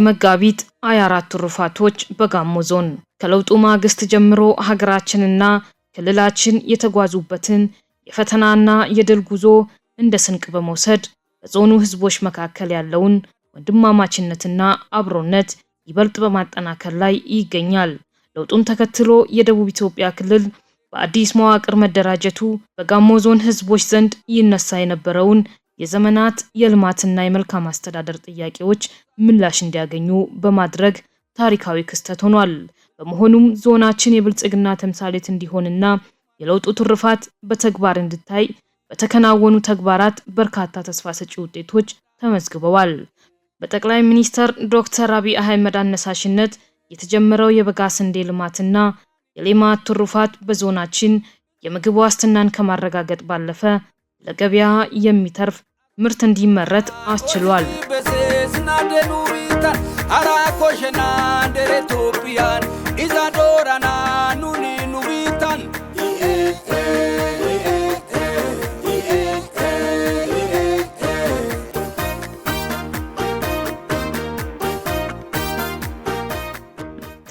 የመጋቢት 24 ትሩፋቶች በጋሞ ዞን ከለውጡ ማግስት ጀምሮ ሀገራችንና ክልላችን የተጓዙበትን የፈተናና የድል ጉዞ እንደ ስንቅ በመውሰድ በዞኑ ህዝቦች መካከል ያለውን ወንድማማችነትና አብሮነት ይበልጥ በማጠናከር ላይ ይገኛል። ለውጡን ተከትሎ የደቡብ ኢትዮጵያ ክልል በአዲስ መዋቅር መደራጀቱ በጋሞ ዞን ህዝቦች ዘንድ ይነሳ የነበረውን የዘመናት የልማትና የመልካም አስተዳደር ጥያቄዎች ምላሽ እንዲያገኙ በማድረግ ታሪካዊ ክስተት ሆኗል። በመሆኑም ዞናችን የብልጽግና ተምሳሌት እንዲሆንና የለውጡ ትሩፋት በተግባር እንዲታይ በተከናወኑ ተግባራት በርካታ ተስፋ ሰጪ ውጤቶች ተመዝግበዋል። በጠቅላይ ሚኒስትር ዶክተር አብይ አህመድ አነሳሽነት የተጀመረው የበጋ ስንዴ ልማትና የሌማት ትሩፋት በዞናችን የምግብ ዋስትናን ከማረጋገጥ ባለፈ ለገበያ የሚተርፍ ምርት እንዲመረት አስችሏል።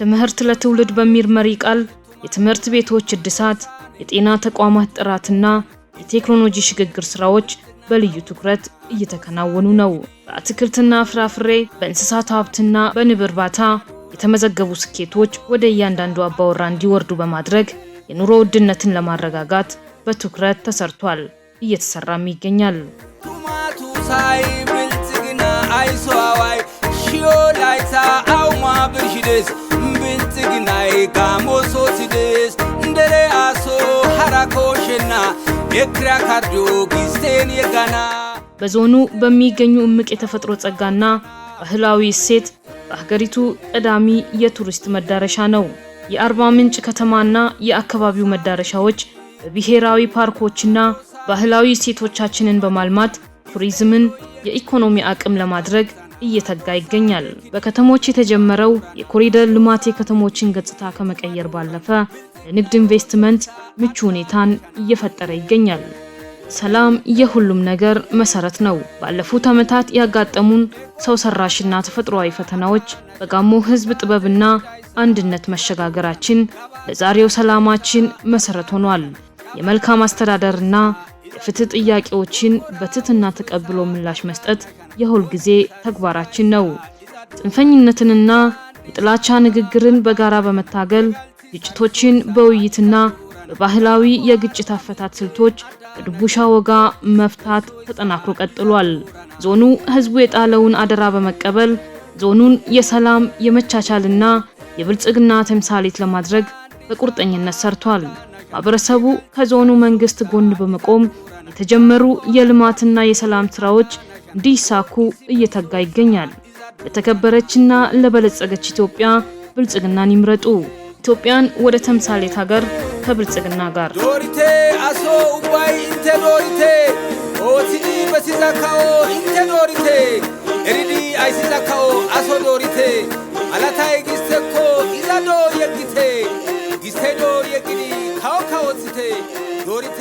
ትምህርት ለትውልድ በሚል መሪ ቃል የትምህርት ቤቶች እድሳት፣ የጤና ተቋማት ጥራትና የቴክኖሎጂ ሽግግር ስራዎች በልዩ ትኩረት እየተከናወኑ ነው። በአትክልትና ፍራፍሬ፣ በእንስሳት ሀብትና በንብ እርባታ የተመዘገቡ ስኬቶች ወደ እያንዳንዱ አባወራ እንዲወርዱ በማድረግ የኑሮ ውድነትን ለማረጋጋት በትኩረት ተሰርቷል፣ እየተሰራም ይገኛል። ቱማቱ ሳይ ብልጽግና አይሶዋይ ሺዮላይታ አውማ ብርሽደስ ብልጽግናይ ጋሞሶ ሲደስ እንደሬ አሶ ሐራኮሽና የክራ ካርዶ ጊስቴን የጋና በዞኑ በሚገኙ እምቅ የተፈጥሮ ጸጋና ባህላዊ እሴት በሀገሪቱ ቀዳሚ የቱሪስት መዳረሻ ነው። የአርባ ምንጭ ከተማና የአካባቢው መዳረሻዎች በብሔራዊ ፓርኮችና ባህላዊ እሴቶቻችንን በማልማት ቱሪዝምን የኢኮኖሚ አቅም ለማድረግ እየተጋ ይገኛል። በከተሞች የተጀመረው የኮሪደር ልማት የከተሞችን ገጽታ ከመቀየር ባለፈ ለንግድ ኢንቨስትመንት ምቹ ሁኔታን እየፈጠረ ይገኛል። ሰላም የሁሉም ነገር መሰረት ነው። ባለፉት ዓመታት ያጋጠሙን ሰው ሰራሽና ተፈጥሯዊ ፈተናዎች በጋሞ ህዝብ ጥበብና አንድነት መሸጋገራችን ለዛሬው ሰላማችን መሰረት ሆኗል። የመልካም አስተዳደርና የፍትህ ጥያቄዎችን በትህትና ተቀብሎ ምላሽ መስጠት የሁል ጊዜ ተግባራችን ነው። ጽንፈኝነትንና የጥላቻ ንግግርን በጋራ በመታገል ግጭቶችን በውይይትና በባህላዊ የግጭት አፈታት ስልቶች በድቡሻ ወጋ መፍታት ተጠናክሮ ቀጥሏል። ዞኑ ህዝቡ የጣለውን አደራ በመቀበል ዞኑን የሰላም የመቻቻልና የብልጽግና ተምሳሌት ለማድረግ በቁርጠኝነት ሰርቷል። ማህበረሰቡ ከዞኑ መንግስት ጎን በመቆም የተጀመሩ የልማትና የሰላም ስራዎች እንዲሳኩ እየተጋ ይገኛል። ለተከበረችና ለበለጸገች ኢትዮጵያ ብልጽግናን ይምረጡ። ኢትዮጵያን ወደ ተምሳሌት ሀገር ከብልጽግና ጋር ዶሪቴ አሶ ኡባይ እንተ ዶሪቴ ኦቲዲ በሲዛካኦ እንተ ዶሪቴ ኤሪዲ አይሲዛካኦ አሶ ዶሪቴ አላታይ ጊስተኮ ኢዛዶ የጊቴ ጊስቴዶ የጊዲ ካኦ ካኦቲቴ ዶሪቴ